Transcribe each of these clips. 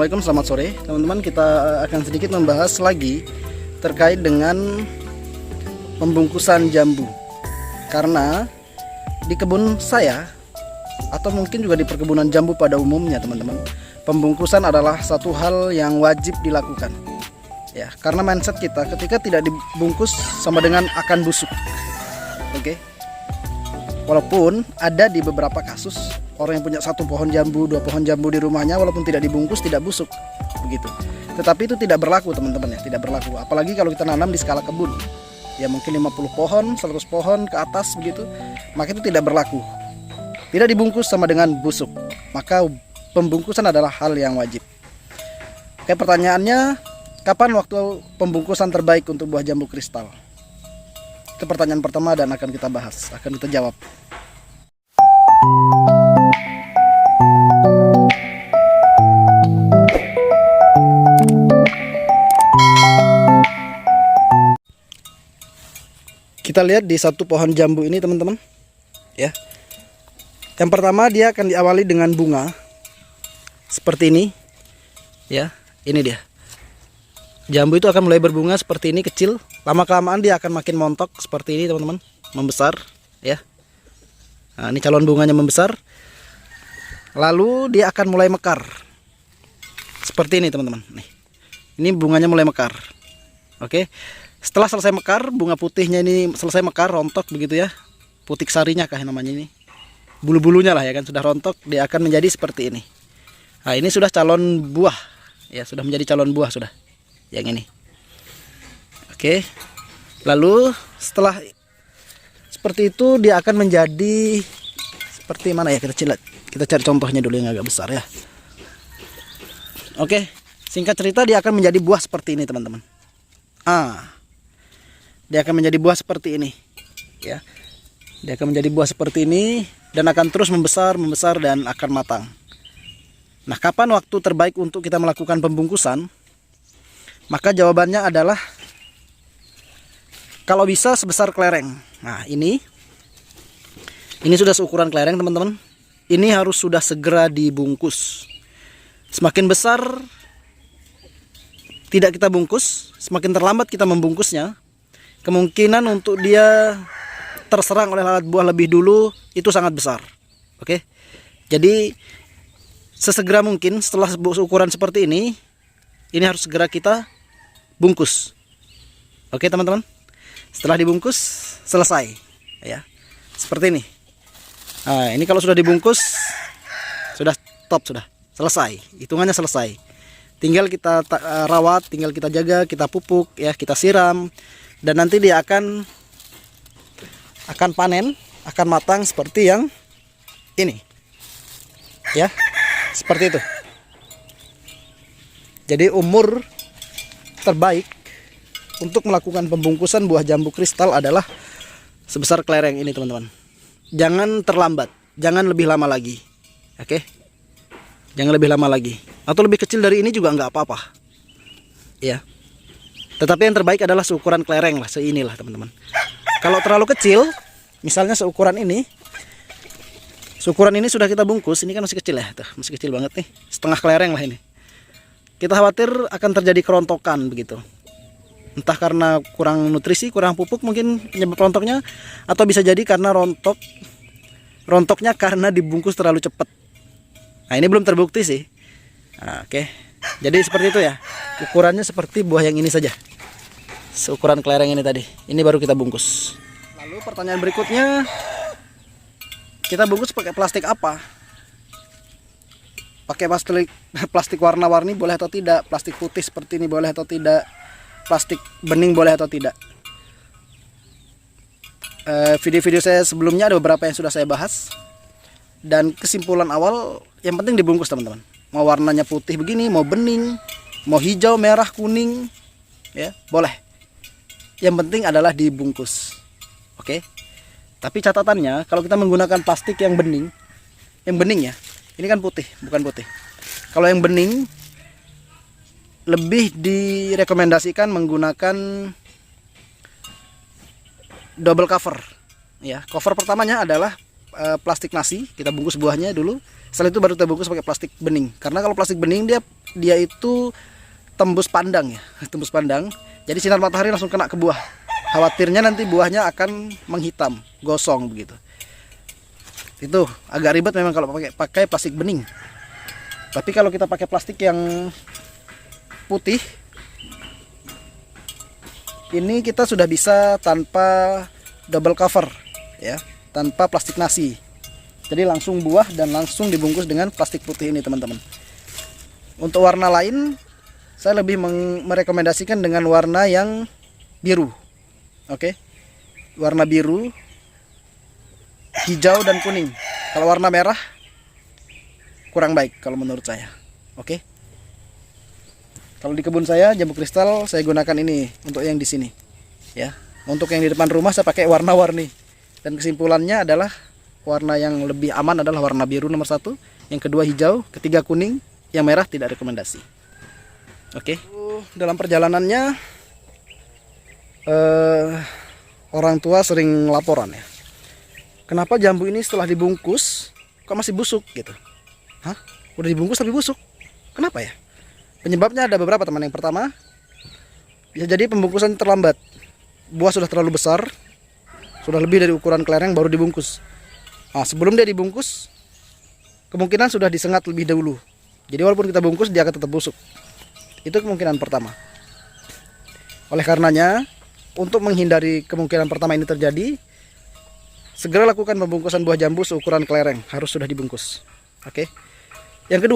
Assalamualaikum, selamat sore teman-teman. Kita akan sedikit membahas lagi terkait dengan pembungkusan jambu. Karena di kebun saya, atau mungkin juga di perkebunan jambu pada umumnya teman-teman, pembungkusan adalah satu hal yang wajib dilakukan. Ya, karena mindset kita ketika tidak dibungkus sama dengan akan busuk. Oke. Walaupun ada di beberapa kasus orang yang punya satu pohon jambu, 2 pohon jambu di rumahnya, walaupun tidak dibungkus tidak busuk, begitu. Tetapi itu tidak berlaku teman-teman ya, tidak berlaku. Apalagi kalau kita nanam di skala kebun, ya mungkin 50 pohon, 100 pohon ke atas begitu, maka itu tidak berlaku. Tidak dibungkus sama dengan busuk, maka pembungkusan adalah hal yang wajib. Oke, pertanyaannya, kapan waktu pembungkusan terbaik untuk buah jambu kristal? Itu pertanyaan pertama dan akan kita bahas, akan kita jawab. Kita lihat di satu pohon jambu ini teman-teman ya. Yang pertama dia akan diawali dengan bunga seperti ini ya. Ini dia. Jambu itu akan mulai berbunga seperti ini, kecil. Lama-kelamaan dia akan makin montok seperti ini teman-teman, membesar ya. Nah, ini calon bunganya membesar. Lalu dia akan mulai mekar. Seperti ini teman-teman. Nih. Ini bunganya mulai mekar. Oke. Setelah selesai mekar, bunga putihnya ini selesai mekar, rontok begitu ya. Putik sarinya kah namanya ini. Bulu-bulunya lah ya kan, sudah rontok, dia akan menjadi seperti ini. Nah, ini sudah calon buah. Ya, sudah menjadi calon buah sudah. Yang ini. Oke. Lalu setelah seperti itu dia akan menjadi seperti mana ya, kita cari contohnya dulu yang agak besar ya. Oke, singkat cerita dia akan menjadi buah seperti ini teman-teman. Dia akan menjadi buah seperti ini ya. Dia akan menjadi buah seperti ini dan akan terus membesar dan akan matang. Nah, kapan waktu terbaik untuk kita melakukan pembungkusan? Maka jawabannya adalah kalau bisa sebesar kelereng. Nah, ini sudah seukuran kelereng teman-teman. Ini harus sudah segera dibungkus. Semakin besar tidak kita bungkus, semakin terlambat kita membungkusnya, kemungkinan untuk dia terserang oleh lalat buah lebih dulu itu sangat besar. Oke. Jadi sesegera mungkin setelah ukuran seperti ini harus segera kita bungkus. Oke teman-teman. Setelah dibungkus selesai ya. Seperti ini. Nah, ini kalau sudah dibungkus sudah top, sudah selesai. Hitungannya selesai. Tinggal kita rawat, tinggal kita jaga, kita pupuk ya, kita siram dan nanti dia akan panen, akan matang seperti yang ini. Ya. Seperti itu. Jadi umur terbaik untuk melakukan pembungkusan buah jambu kristal adalah sebesar kelereng ini teman-teman. Jangan terlambat, jangan lebih lama lagi. Oke. Jangan lebih lama lagi. Atau lebih kecil dari ini juga nggak apa-apa. Ya. Tetapi yang terbaik adalah seukuran kelereng lah, seinilah teman-teman. Kalau terlalu kecil, misalnya seukuran ini sudah kita bungkus, ini kan masih kecil ya, tuh, masih kecil banget nih, setengah kelereng lah ini. Kita khawatir akan terjadi kerontokan begitu. Entah karena kurang nutrisi, kurang pupuk mungkin penyebab rontoknya, atau bisa jadi karena rontoknya karena dibungkus terlalu cepat. Nah, ini belum terbukti sih. Nah, oke. Jadi seperti itu ya. Ukurannya seperti buah yang ini saja. Seukuran kelereng ini tadi. Ini baru kita bungkus. Lalu pertanyaan berikutnya, kita bungkus pakai plastik apa? Pakai plastik warna-warni boleh atau tidak? Plastik putih seperti ini boleh atau tidak? Plastik bening boleh atau tidak? Video-video saya sebelumnya ada beberapa yang sudah saya bahas. Dan kesimpulan awal, yang penting dibungkus teman-teman. Mau warnanya putih begini, mau bening, mau hijau, merah, kuning, ya boleh. Yang penting adalah dibungkus. Oke. Tapi catatannya, kalau kita menggunakan plastik yang bening ya, ini kan putih, bukan putih. Kalau yang bening, lebih direkomendasikan menggunakan double cover. Ya, cover pertamanya adalah plastik nasi, kita bungkus buahnya dulu. Setelah itu baru kita bungkus pakai plastik bening. Karena kalau plastik bening dia itu tembus pandang ya, tembus pandang. Jadi sinar matahari langsung kena ke buah. Khawatirnya nanti buahnya akan menghitam, gosong begitu. Itu agak ribet memang kalau pakai plastik bening. Tapi kalau kita pakai plastik yang putih, ini kita sudah bisa tanpa double cover ya, tanpa plastik nasi. Jadi langsung buah dan langsung dibungkus dengan plastik putih ini teman-teman. Untuk warna lain saya lebih merekomendasikan dengan warna yang biru. Oke. Warna biru, hijau dan kuning. Kalau warna merah kurang baik kalau menurut saya. Oke. Kalau di kebun saya jambu kristal saya gunakan ini untuk yang di sini. Ya. Untuk yang di depan rumah saya pakai warna-warni. Dan kesimpulannya adalah warna yang lebih aman adalah warna biru nomor 1, yang kedua hijau, ketiga kuning, yang merah tidak rekomendasi. Oke. Dalam perjalanannya orang tua sering laporan ya. Kenapa jambu ini setelah dibungkus kok masih busuk gitu? Hah? Udah dibungkus tapi busuk? Kenapa ya? Penyebabnya ada beberapa teman. Yang pertama, bisa jadi pembungkusan terlambat. Buah sudah terlalu besar, sudah lebih dari ukuran kelereng baru dibungkus. Nah, sebelum dia dibungkus, kemungkinan sudah disengat lebih dahulu. Jadi walaupun kita bungkus, dia akan tetap busuk. Itu kemungkinan pertama. Oleh karenanya, untuk menghindari kemungkinan pertama ini terjadi, segera lakukan pembungkusan buah jambu seukuran kelereng. Harus sudah dibungkus. Oke. Yang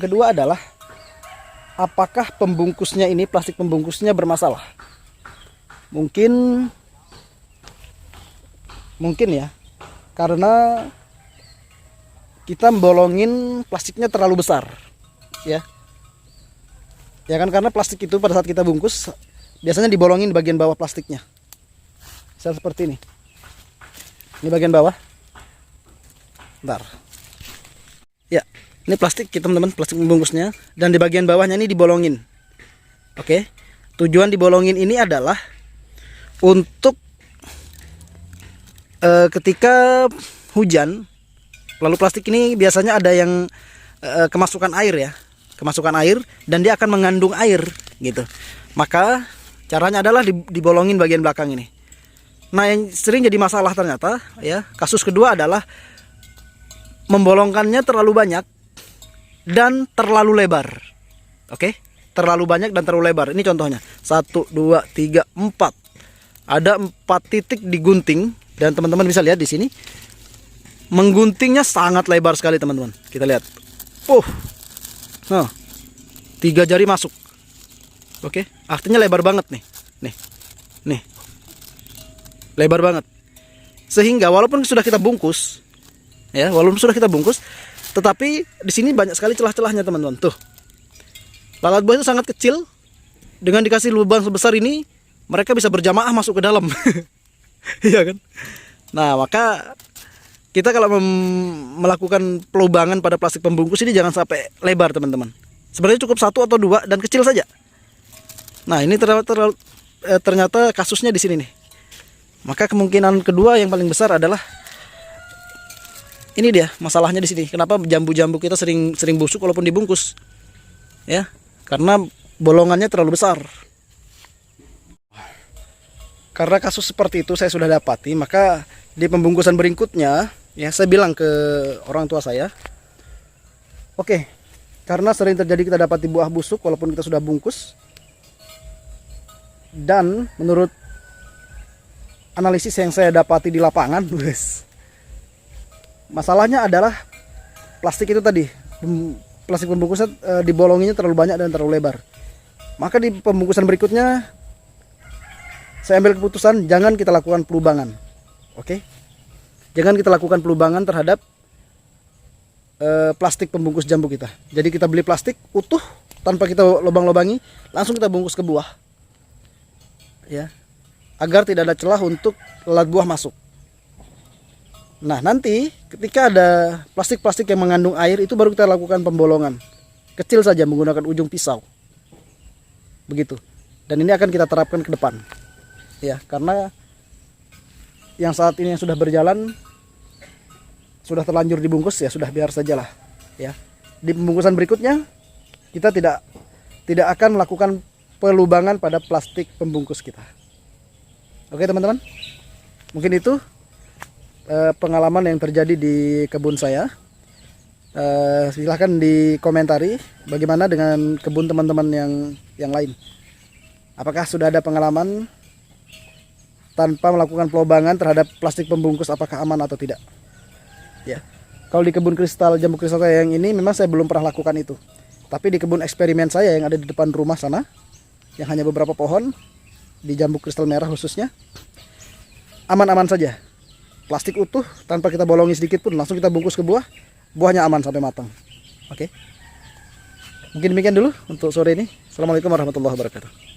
kedua adalah apakah pembungkusnya ini, plastik pembungkusnya bermasalah? Mungkin ya, karena kita bolongin plastiknya terlalu besar, ya kan, karena plastik itu pada saat kita bungkus biasanya dibolongin di bagian bawah plastiknya, seperti ini. Ini bagian bawah, bentar, ya. Ini plastik teman-teman, plastik pembungkusnya, dan di bagian bawahnya ini dibolongin. Oke. Tujuan dibolongin ini adalah untuk ketika hujan, lalu plastik ini biasanya ada yang kemasukan air ya, kemasukan air, dan dia akan mengandung air gitu. Maka caranya adalah dibolongin bagian belakang ini. Nah, yang sering jadi masalah ternyata ya, kasus kedua adalah membolongkannya terlalu banyak dan terlalu lebar. Oke, terlalu banyak dan terlalu lebar. Ini contohnya 1, 2, 3, 4. Ada 4 titik digunting, dan teman-teman bisa lihat di sini mengguntingnya sangat lebar sekali teman-teman. Kita lihat, 3 jari masuk. Oke, artinya lebar banget nih, lebar banget. Sehingga walaupun sudah kita bungkus, ya, tetapi di sini banyak sekali celah-celahnya teman-teman. Tuh, lalat buah itu sangat kecil. Dengan dikasih lubang sebesar ini, mereka bisa berjamaah masuk ke dalam. Iya kan? Nah, maka kita kalau melakukan pelubangan pada plastik pembungkus ini jangan sampai lebar teman-teman. Sebenarnya cukup 1 atau 2 dan kecil saja. Nah, ini ternyata kasusnya di sini nih. Maka kemungkinan kedua yang paling besar adalah ini dia masalahnya di sini. Kenapa jambu-jambu kita sering busuk walaupun dibungkus? Ya, karena bolongannya terlalu besar. Karena kasus seperti itu saya sudah dapati, maka di pembungkusan berikutnya ya saya bilang ke orang tua saya, oke, karena sering terjadi kita dapati buah busuk walaupun kita sudah bungkus, dan menurut analisis yang saya dapati di lapangan, masalahnya adalah plastik itu tadi, plastik pembungkusnya dibolonginya terlalu banyak dan terlalu lebar. Maka di pembungkusan berikutnya saya ambil keputusan jangan kita lakukan pelubangan. Oke? Jangan kita lakukan pelubangan terhadap plastik pembungkus jambu kita. Jadi kita beli plastik utuh tanpa kita lubang-lubangi, langsung kita bungkus ke buah. Ya. Agar tidak ada celah untuk lalat buah masuk. Nah, nanti ketika ada plastik-plastik yang mengandung air, itu baru kita lakukan pembolongan. Kecil saja menggunakan ujung pisau. Begitu. Dan ini akan kita terapkan ke depan. Ya, karena yang saat ini yang sudah berjalan sudah terlanjur dibungkus, ya sudah, biar sajalah ya. Di pembungkusan berikutnya kita tidak akan melakukan pelubangan pada plastik pembungkus kita. Oke teman-teman, mungkin itu pengalaman yang terjadi di kebun saya. Silahkan dikomentari bagaimana dengan kebun teman-teman yang lain. Apakah sudah ada pengalaman tanpa melakukan pelubangan terhadap plastik pembungkus, apakah aman atau tidak? Ya, kalau di kebun kristal, jambu kristal saya yang ini memang saya belum pernah lakukan itu. Tapi di kebun eksperimen saya yang ada di depan rumah sana, yang hanya beberapa pohon, di jambu kristal merah khususnya, aman-aman saja. Plastik utuh tanpa kita bolongi sedikit pun, langsung kita bungkus ke buah, buahnya aman sampai matang. Oke. Mungkin demikian dulu untuk sore ini. Assalamualaikum warahmatullahi wabarakatuh.